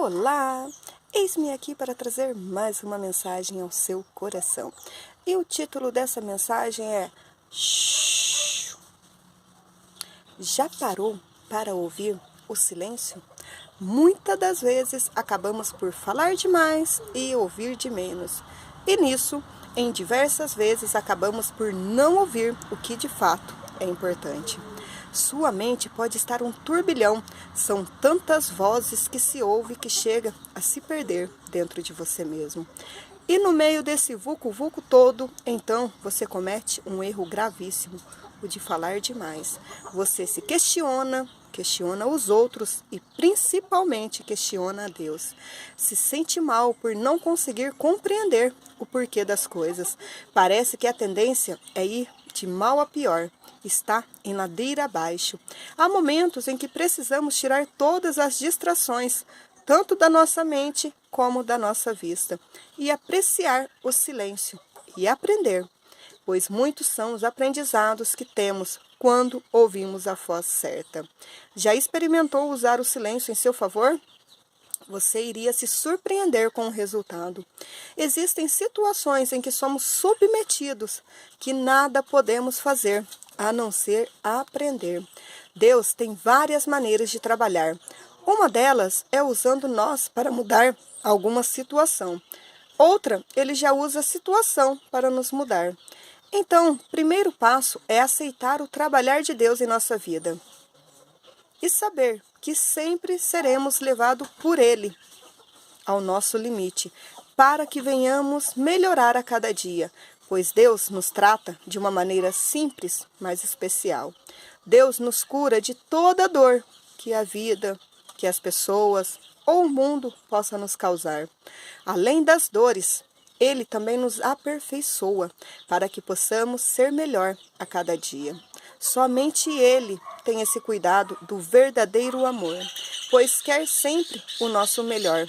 Olá! Eis-me aqui para trazer mais uma mensagem ao seu coração. E o título dessa mensagem é Shhh. Já parou para ouvir o silêncio? Muitas das vezes acabamos por falar demais e ouvir de menos. E nisso, em diversas vezes, acabamos por não ouvir o que de fato é importante. Sua mente pode estar um turbilhão, são tantas vozes que se ouve que chega a se perder dentro de você mesmo. E no meio desse vucu-vucu todo, então você comete um erro gravíssimo, o de falar demais. Você se questiona os outros e principalmente questiona a Deus. Se sente mal por não conseguir compreender o porquê das coisas. Parece que a tendência é ir de mal a pior. Está em ladeira abaixo. Há momentos em que precisamos tirar todas as distrações, tanto da nossa mente como da nossa vista, e apreciar o silêncio e aprender, pois muitos são os aprendizados que temos quando ouvimos a voz certa. Já experimentou usar o silêncio em seu favor? Você iria se surpreender com o resultado. Existem situações em que somos submetidos, que nada podemos fazer, a não ser aprender. Deus tem várias maneiras de trabalhar. Uma delas é usando nós para mudar alguma situação. Outra, ele já usa a situação para nos mudar. Então, o primeiro passo é aceitar o trabalhar de Deus em nossa vida. E saber que sempre seremos levados por Ele ao nosso limite, para que venhamos melhorar a cada dia, pois Deus nos trata de uma maneira simples, mas especial. Deus nos cura de toda dor que a vida, que as pessoas ou o mundo possa nos causar. Além das dores, Ele também nos aperfeiçoa, para que possamos ser melhor a cada dia. Somente Ele tem esse cuidado do verdadeiro amor, pois quer sempre o nosso melhor,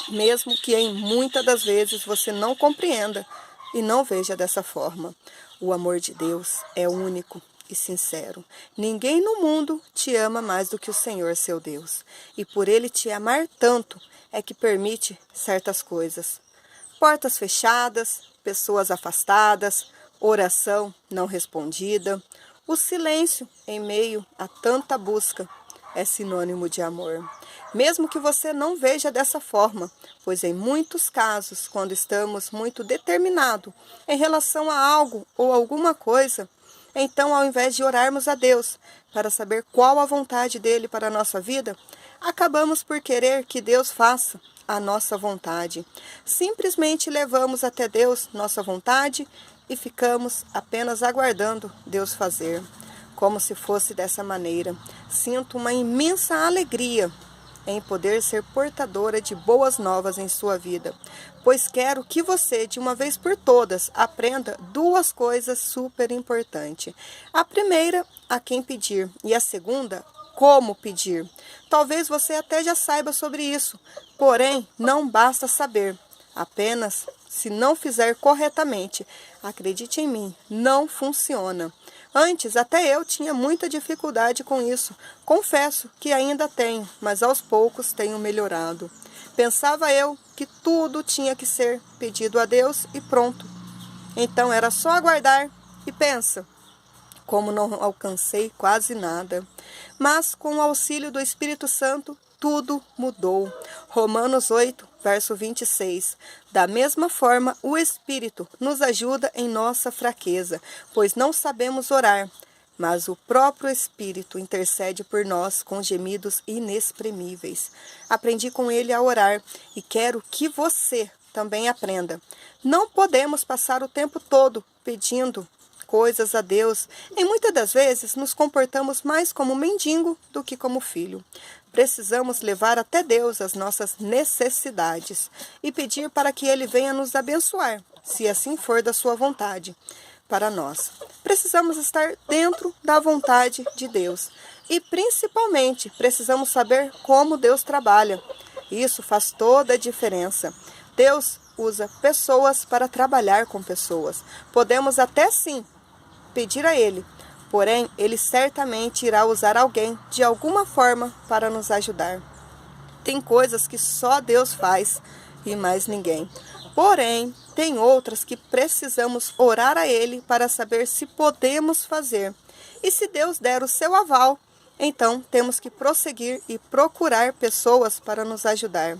mesmo que em muitas das vezes você não compreenda e não veja dessa forma. O amor de Deus é único e sincero. Ninguém no mundo te ama mais do que o Senhor, seu Deus. E por Ele te amar tanto, é que permite certas coisas. Portas fechadas, pessoas afastadas, oração não respondida. O silêncio em meio a tanta busca é sinônimo de amor. Mesmo que você não veja dessa forma, pois em muitos casos, quando estamos muito determinados em relação a algo ou alguma coisa, então ao invés de orarmos a Deus para saber qual a vontade dele para a nossa vida, acabamos por querer que Deus faça a nossa vontade. Simplesmente levamos até Deus nossa vontade e ficamos apenas aguardando Deus fazer. Como se fosse dessa maneira, sinto uma imensa alegria em poder ser portadora de boas novas em sua vida, pois quero que você, de uma vez por todas, aprenda duas coisas super importantes. A primeira, a quem pedir, e a segunda, como pedir. Talvez você até já saiba sobre isso, porém, não basta saber. Apenas se não fizer corretamente, acredite em mim, não funciona. Antes, até eu tinha muita dificuldade com isso. Confesso que ainda tenho, mas aos poucos tenho melhorado. Pensava eu que tudo tinha que ser pedido a Deus e pronto. Então era só aguardar e pensa, como não alcancei quase nada. Mas com o auxílio do Espírito Santo, tudo mudou. Romanos 8, verso 26. Da mesma forma, o Espírito nos ajuda em nossa fraqueza, pois não sabemos orar, mas o próprio Espírito intercede por nós com gemidos inexprimíveis. Aprendi com ele a orar e quero que você também aprenda. Não podemos passar o tempo todo pedindo coisas a Deus. E muitas das vezes nos comportamos mais como mendigo do que como filho. Precisamos levar até Deus as nossas necessidades e pedir para que Ele venha nos abençoar, se assim for da sua vontade para nós. Precisamos estar dentro da vontade de Deus e principalmente precisamos saber como Deus trabalha. Isso faz toda a diferença. Deus usa pessoas para trabalhar com pessoas. Podemos até sim pedir a Ele, porém, Ele certamente irá usar alguém de alguma forma para nos ajudar. Tem coisas que só Deus faz e mais ninguém. Porém, tem outras que precisamos orar a Ele para saber se podemos fazer. E se Deus der o seu aval, então temos que prosseguir e procurar pessoas para nos ajudar.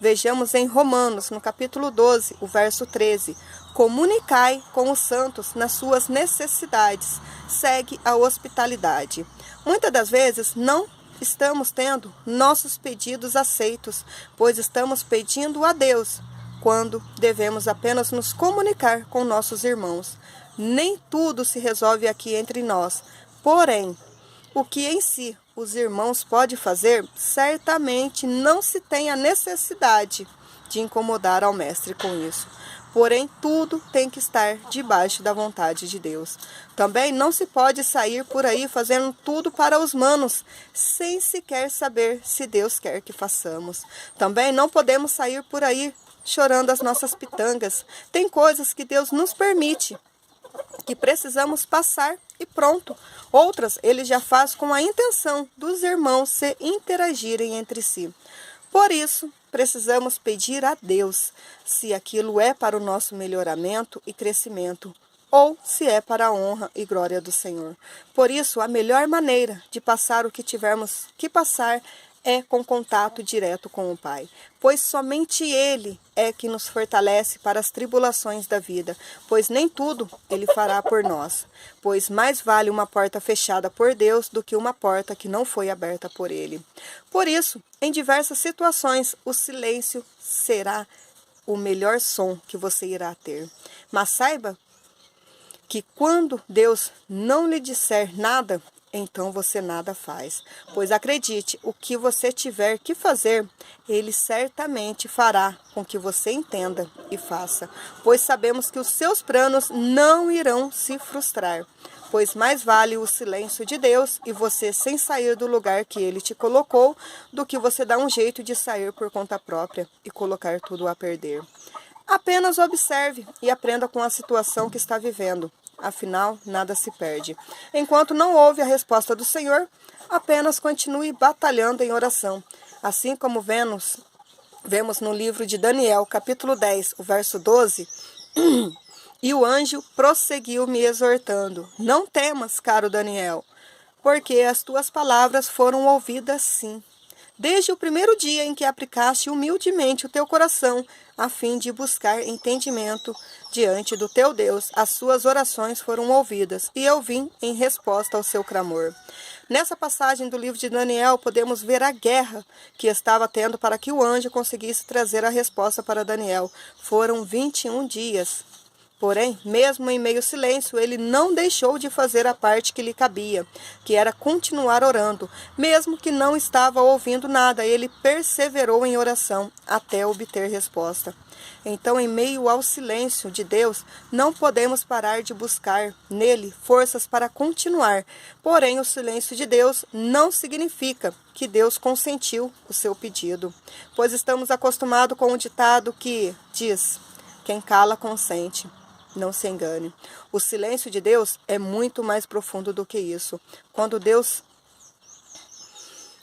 Vejamos em Romanos, no capítulo 12, o verso 13. Comunicai com os santos nas suas necessidades. Segue a hospitalidade. Muitas das vezes não estamos tendo nossos pedidos aceitos, pois estamos pedindo a Deus, quando devemos apenas nos comunicar com nossos irmãos. Nem tudo se resolve aqui entre nós. Porém, o que em si os irmãos podem fazer, certamente não se tem a necessidade de incomodar ao mestre com isso. Porém, tudo tem que estar debaixo da vontade de Deus. Também não se pode sair por aí fazendo tudo para os manos, sem sequer saber se Deus quer que façamos. Também não podemos sair por aí chorando as nossas pitangas. Tem coisas que Deus nos permite, que precisamos passar e pronto. Outras ele já faz com a intenção dos irmãos se interagirem entre si. Por isso, precisamos pedir a Deus se aquilo é para o nosso melhoramento e crescimento, ou se é para a honra e glória do Senhor. Por isso, a melhor maneira de passar o que tivermos que passar é com contato direto com o Pai, pois somente Ele é que nos fortalece para as tribulações da vida, pois nem tudo Ele fará por nós, pois mais vale uma porta fechada por Deus do que uma porta que não foi aberta por Ele. Por isso, em diversas situações, o silêncio será o melhor som que você irá ter. Mas saiba que quando Deus não lhe disser nada, então você nada faz. Pois acredite, o que você tiver que fazer, Ele certamente fará com que você entenda e faça. Pois sabemos que os seus planos não irão se frustrar. Pois mais vale o silêncio de Deus e você sem sair do lugar que Ele te colocou, do que você dar um jeito de sair por conta própria e colocar tudo a perder. Apenas observe e aprenda com a situação que está vivendo. Afinal, nada se perde. Enquanto não houve a resposta do Senhor, apenas continue batalhando em oração. Assim como vemos no livro de Daniel, capítulo 10, o verso 12, e o anjo prosseguiu me exortando: não temas, caro Daniel, porque as tuas palavras foram ouvidas sim. Desde o primeiro dia em que aplicaste humildemente o teu coração, a fim de buscar entendimento diante do teu Deus, as suas orações foram ouvidas, e eu vim em resposta ao seu clamor. Nessa passagem do livro de Daniel, podemos ver a guerra que estava tendo para que o anjo conseguisse trazer a resposta para Daniel. Foram 21 dias. Porém, mesmo em meio ao silêncio, ele não deixou de fazer a parte que lhe cabia, que era continuar orando. Mesmo que não estava ouvindo nada, ele perseverou em oração até obter resposta. Então, em meio ao silêncio de Deus, não podemos parar de buscar nele forças para continuar. Porém, o silêncio de Deus não significa que Deus consentiu o seu pedido, pois estamos acostumados com o ditado que diz: quem cala consente. Não se engane. O silêncio de Deus é muito mais profundo do que isso. Quando Deus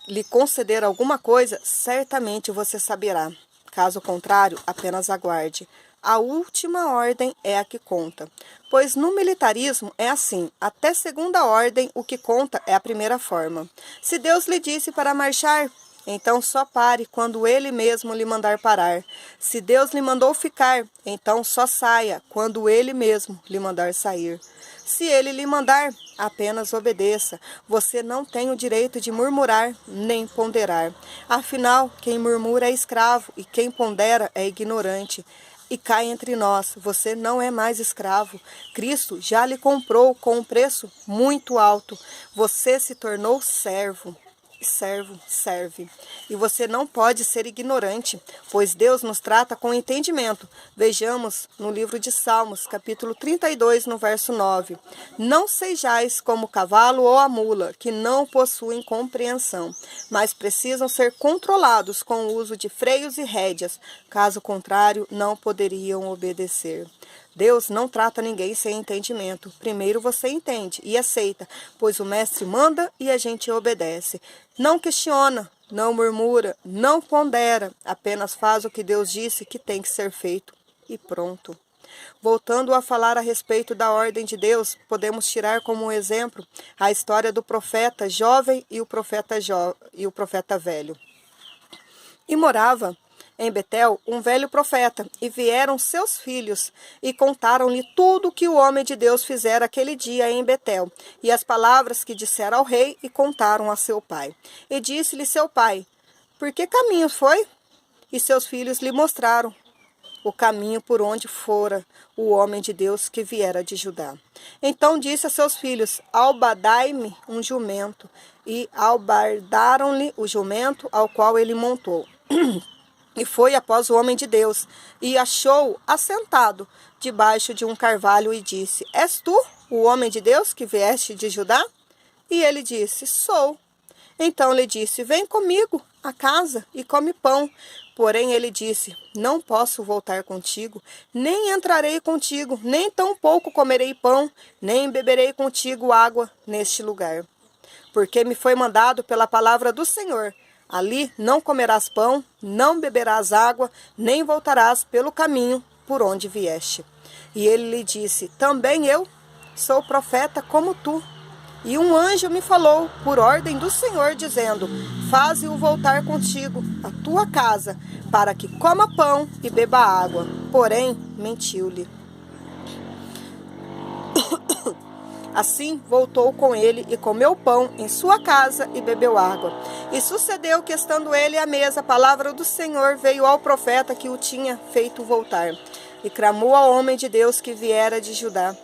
lhe conceder alguma coisa, certamente você saberá. Caso contrário, apenas aguarde. A última ordem é a que conta. Pois no militarismo é assim, até segunda ordem o que conta é a primeira forma. Se Deus lhe disse para marchar, então só pare quando Ele mesmo lhe mandar parar. Se Deus lhe mandou ficar, então só saia quando Ele mesmo lhe mandar sair. Se Ele lhe mandar, apenas obedeça. Você não tem o direito de murmurar nem ponderar. Afinal, quem murmura é escravo e quem pondera é ignorante. E cá entre nós, você não é mais escravo. Cristo já lhe comprou com um preço muito alto. Você se tornou servo. Servo serve. E você não pode ser ignorante, pois Deus nos trata com entendimento. Vejamos no livro de Salmos, capítulo 32, no verso 9. Não sejais como o cavalo ou a mula, que não possuem compreensão, mas precisam ser controlados com o uso de freios e rédeas. Caso contrário, não poderiam obedecer. Deus não trata ninguém sem entendimento. Primeiro você entende e aceita, pois o mestre manda e a gente obedece. Não questiona, não murmura, não pondera, apenas faz o que Deus disse que tem que ser feito e pronto. Voltando a falar a respeito da ordem de Deus, podemos tirar como exemplo a história do profeta jovem e o profeta velho. E morava em Betel um velho profeta, e vieram seus filhos, e contaram-lhe tudo o que o homem de Deus fizera aquele dia em Betel, e as palavras que dissera ao rei, e contaram a seu pai. E disse-lhe seu pai: por que caminho foi? E seus filhos lhe mostraram o caminho por onde fora o homem de Deus que viera de Judá. Então disse a seus filhos: albardai-me um jumento. E albardaram-lhe o jumento, ao qual ele montou. E foi após o homem de Deus, e achou-o assentado debaixo de um carvalho, e disse: és tu o homem de Deus que vieste de Judá? E ele disse: sou. Então lhe disse: vem comigo à casa e come pão. Porém ele disse: não posso voltar contigo, nem entrarei contigo, nem tampouco comerei pão, nem beberei contigo água neste lugar. Porque me foi mandado pela palavra do Senhor: ali não comerás pão, não beberás água, nem voltarás pelo caminho por onde vieste. E ele lhe disse: também eu sou profeta como tu. E um anjo me falou por ordem do Senhor, dizendo: faze-o voltar contigo à tua casa, para que coma pão e beba água. Porém, mentiu-lhe. Assim voltou com ele e comeu pão em sua casa e bebeu água. E sucedeu que, estando ele à mesa, a palavra do Senhor veio ao profeta que o tinha feito voltar. E clamou ao homem de Deus que viera de Judá,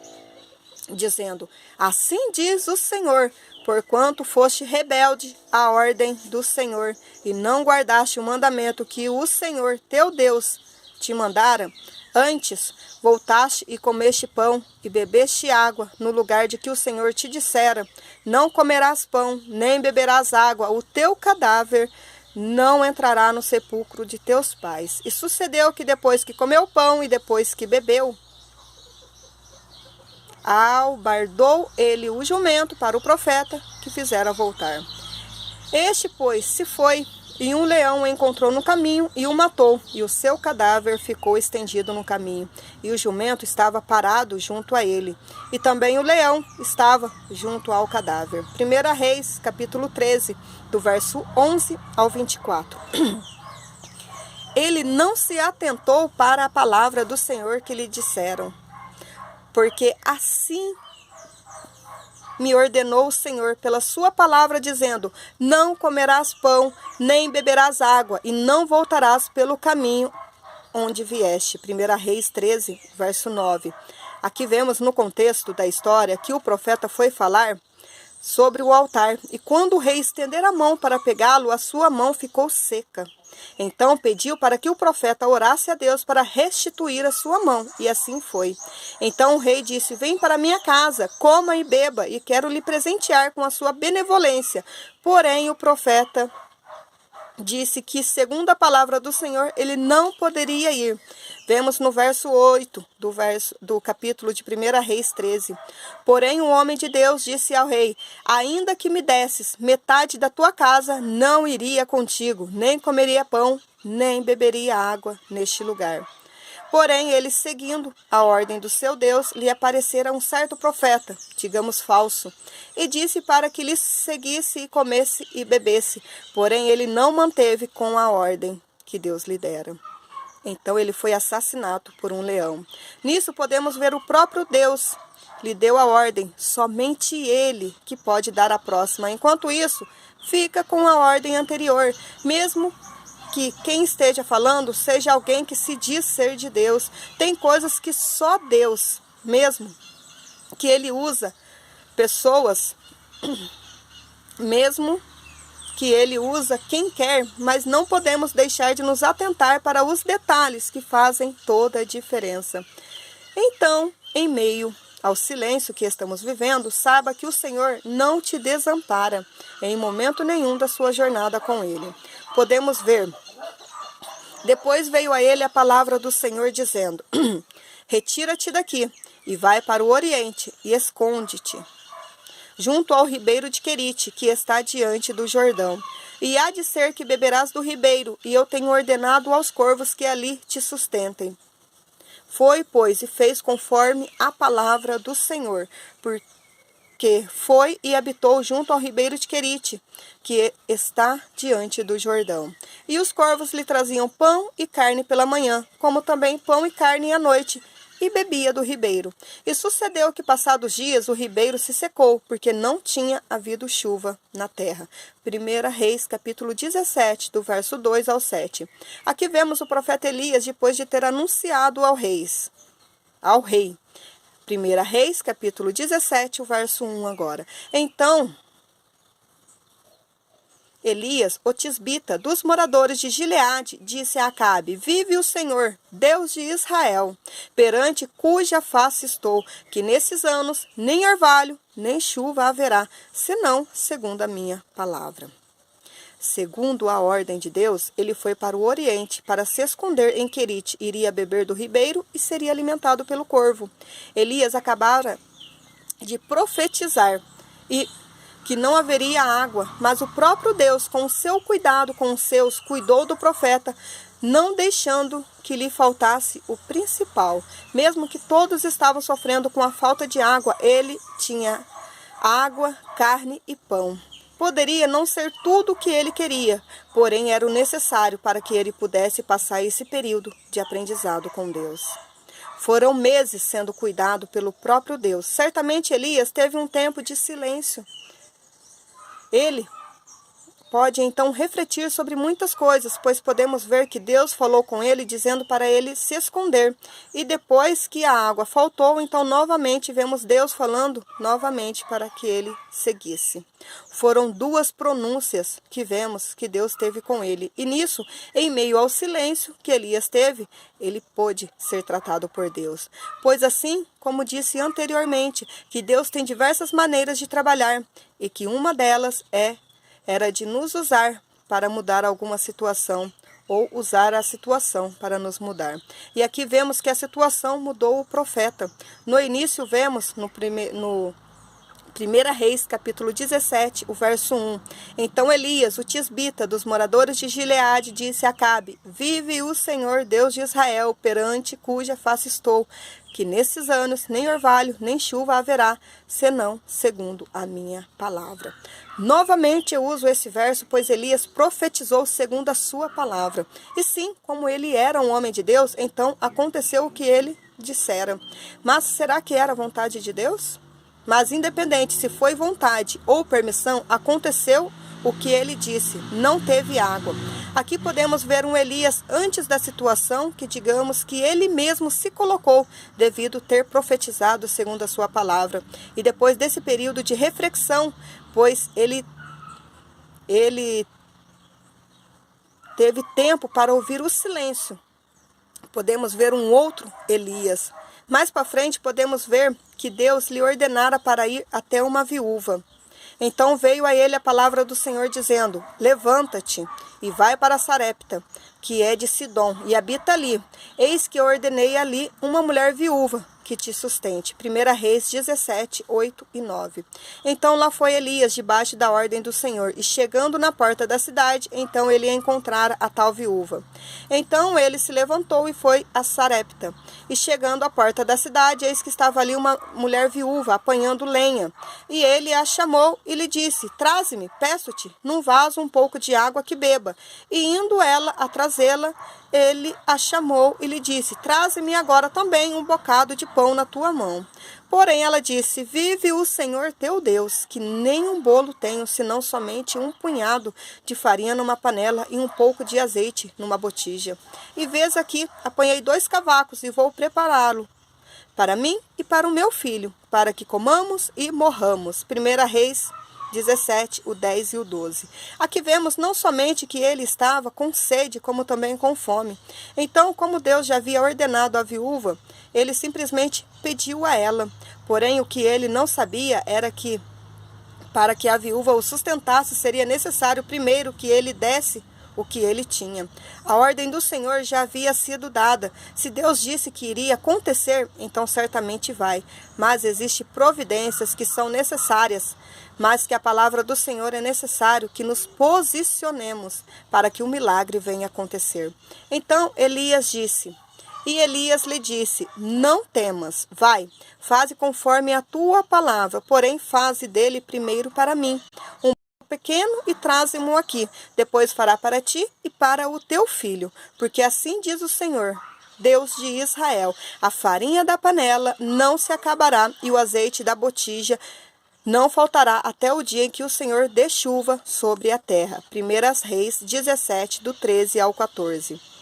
dizendo: assim diz o Senhor, porquanto foste rebelde à ordem do Senhor, e não guardaste o mandamento que o Senhor teu Deus te mandara, antes voltaste e comeste pão e bebeste água no lugar de que o Senhor te dissera: não comerás pão, nem beberás água, o teu cadáver não entrará no sepulcro de teus pais. E sucedeu que depois que comeu pão e depois que bebeu, albardou ele o jumento para o profeta que fizera voltar. Este, pois, se foi, e um leão o encontrou no caminho e o matou, e o seu cadáver ficou estendido no caminho, e o jumento estava parado junto a ele, e também o leão estava junto ao cadáver. 1 Reis, capítulo 13, do verso 11 ao 24. Ele não se atentou para a palavra do Senhor que lhe disseram: porque assim me ordenou o Senhor pela sua palavra, dizendo: não comerás pão, nem beberás água, e não voltarás pelo caminho onde vieste. 1 Reis 13, verso 9. Aqui vemos no contexto da história que o profeta foi falar sobre o altar, e quando o rei estender a mão para pegá-lo, a sua mão ficou seca. Então pediu para que o profeta orasse a Deus para restituir a sua mão, e assim foi. Então o rei disse: vem para minha casa, coma e beba, e quero lhe presentear com a sua benevolência. Porém o profeta disse que, segundo a palavra do Senhor, ele não poderia ir. Vemos no verso 8 do capítulo de 1 Reis 13. Porém, o homem de Deus disse ao rei: ainda que me desses metade da tua casa, não iria contigo, nem comeria pão, nem beberia água neste lugar. Porém, ele, seguindo a ordem do seu Deus, lhe aparecera um certo profeta, digamos falso, e disse para que lhe seguisse e comesse e bebesse. Porém, ele não manteve com a ordem que Deus lhe dera. Então ele foi assassinado por um leão. Nisso podemos ver o próprio Deus lhe deu a ordem, somente ele que pode dar a próxima. Enquanto isso, fica com a ordem anterior, mesmo que quem esteja falando seja alguém que se diz ser de Deus. Tem coisas que só Deus mesmo, que ele usa pessoas, mesmo que ele usa quem quer, mas não podemos deixar de nos atentar para os detalhes que fazem toda a diferença. Então, em meio ao silêncio que estamos vivendo, saiba que o Senhor não te desampara em momento nenhum da sua jornada com Ele. Podemos ver: depois veio a ele a palavra do Senhor, dizendo: retira-te daqui e vai para o oriente e esconde-te junto ao ribeiro de Querite, que está diante do Jordão. E há de ser que beberás do ribeiro, e eu tenho ordenado aos corvos que ali te sustentem. Foi, pois, e fez conforme a palavra do Senhor, porque foi e habitou junto ao ribeiro de Querite, que está diante do Jordão. E os corvos lhe traziam pão e carne pela manhã, como também pão e carne à noite, e bebia do ribeiro. E sucedeu que, passados dias, o ribeiro se secou, porque não tinha havido chuva na terra. 1 Reis, capítulo 17, do verso 2 ao 7. Aqui vemos o profeta Elias depois de ter anunciado ao rei. 1 Reis, capítulo 17, o verso 1 agora. Então Elias, o tisbita, dos moradores de Gileade, disse a Acabe: Vive o Senhor, Deus de Israel, perante cuja face estou, que nesses anos nem orvalho, nem chuva haverá, senão segundo a minha palavra. Segundo a ordem de Deus, ele foi para o oriente, para se esconder em Querite, iria beber do ribeiro e seria alimentado pelo corvo. Elias acabara de profetizar e que não haveria água, mas o próprio Deus, com o seu cuidado com os seus, cuidou do profeta, não deixando que lhe faltasse o principal. Mesmo que todos estavam sofrendo com a falta de água, ele tinha água, carne e pão. Poderia não ser tudo o que ele queria, porém era o necessário para que ele pudesse passar esse período de aprendizado com Deus. Foram meses sendo cuidado pelo próprio Deus. Certamente Elias teve um tempo de silêncio. Ele pode então refletir sobre muitas coisas, pois podemos ver que Deus falou com ele, dizendo para ele se esconder. E depois que a água faltou, então novamente vemos Deus falando novamente para que ele seguisse. Foram 2 pronúncias que vemos que Deus teve com ele. E nisso, em meio ao silêncio que Elias teve, ele pôde ser tratado por Deus. Pois assim, como disse anteriormente, que Deus tem diversas maneiras de trabalhar e que uma delas era de nos usar para mudar alguma situação ou usar a situação para nos mudar. E aqui vemos que a situação mudou o profeta. No início vemos no 1 Reis, capítulo 17, o verso 1. Então Elias, o tisbita, dos moradores de Gileade, disse a Acabe: Vive o Senhor, Deus de Israel, perante cuja face estou, que nesses anos nem orvalho, nem chuva haverá, senão segundo a minha palavra. Novamente eu uso esse verso, pois Elias profetizou segundo a sua palavra. E sim, como ele era um homem de Deus, então aconteceu o que ele dissera. Mas será que era a vontade de Deus? Mas independente se foi vontade ou permissão, aconteceu o que ele disse, não teve água. Aqui podemos ver um Elias antes da situação que digamos que ele mesmo se colocou devido ter profetizado segundo a sua palavra. E depois desse período de reflexão, pois ele teve tempo para ouvir o silêncio. Podemos ver um outro Elias. Mais para frente podemos ver que Deus lhe ordenara para ir até uma viúva. Então veio a ele a palavra do Senhor dizendo: Levanta-te e vai para Sarepta, que é de Sidom, e habita ali. Eis que eu ordenei ali uma mulher viúva que te sustente. 1 Reis 17, 8 e 9. Então lá foi Elias debaixo da ordem do Senhor, e chegando na porta da cidade, então ele encontrara a tal viúva. Então ele se levantou e foi a Sarepta. E chegando à porta da cidade, eis que estava ali uma mulher viúva, apanhando lenha. E ele a chamou e lhe disse: Traze-me, peço-te, num vaso um pouco de água que beba. E indo ela a trazê-la, ele a chamou e lhe disse: Traze-me agora também um bocado de pão na tua mão. Porém ela disse: Vive o Senhor teu Deus, que nem um bolo tenho, senão somente um punhado de farinha numa panela e um pouco de azeite numa botija. E vês aqui, apanhei 2 cavacos e vou prepará-lo para mim e para o meu filho, para que comamos e morramos. 1 Reis 17, o 10 e o 12. Aqui vemos não somente que ele estava com sede, como também com fome. Então, como Deus já havia ordenado à viúva, ele simplesmente pediu a ela. Porém, o que ele não sabia era que, para que a viúva o sustentasse, seria necessário primeiro que ele desse o que ele tinha. A ordem do Senhor já havia sido dada. Se Deus disse que iria acontecer, então certamente vai. Mas existem providências que são necessárias, mas que a palavra do Senhor é necessário que nos posicionemos para que o milagre venha acontecer. Então Elias disse... E Elias lhe disse, não temas, vai, faze conforme a tua palavra, porém faze dele primeiro para mim um pequeno e traze-mo aqui, depois fará para ti e para o teu filho, porque assim diz o Senhor, Deus de Israel, a farinha da panela não se acabará e o azeite da botija não faltará até o dia em que o Senhor dê chuva sobre a terra. 1 Reis 17, do 13 ao 14.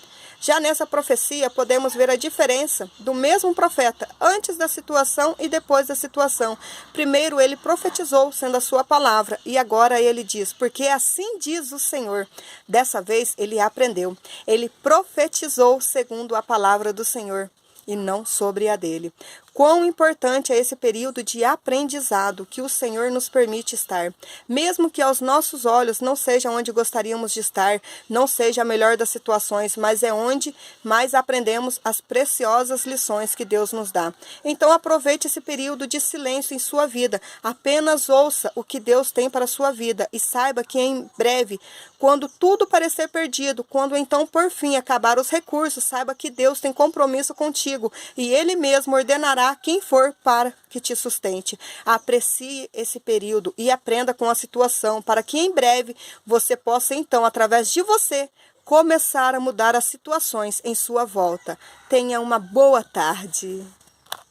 Já nessa profecia, podemos ver a diferença do mesmo profeta, antes da situação e depois da situação. Primeiro ele profetizou, sendo a sua palavra, e agora ele diz, porque assim diz o Senhor. Dessa vez ele aprendeu. Ele profetizou segundo a palavra do Senhor, e não sobre a dele. Quão importante é esse período de aprendizado que o Senhor nos permite estar. Mesmo que aos nossos olhos não seja onde gostaríamos de estar, não seja a melhor das situações, mas é onde mais aprendemos as preciosas lições que Deus nos dá. Então aproveite esse período de silêncio em sua vida. Apenas ouça o que Deus tem para a sua vida e saiba que em breve, quando tudo parecer perdido, quando então por fim acabar os recursos, saiba que Deus tem compromisso contigo e Ele mesmo ordenará quem for para que te sustente. Aprecie esse período e aprenda com a situação para que em breve você possa então, através de você, começar a mudar as situações em sua volta. Tenha uma boa tarde.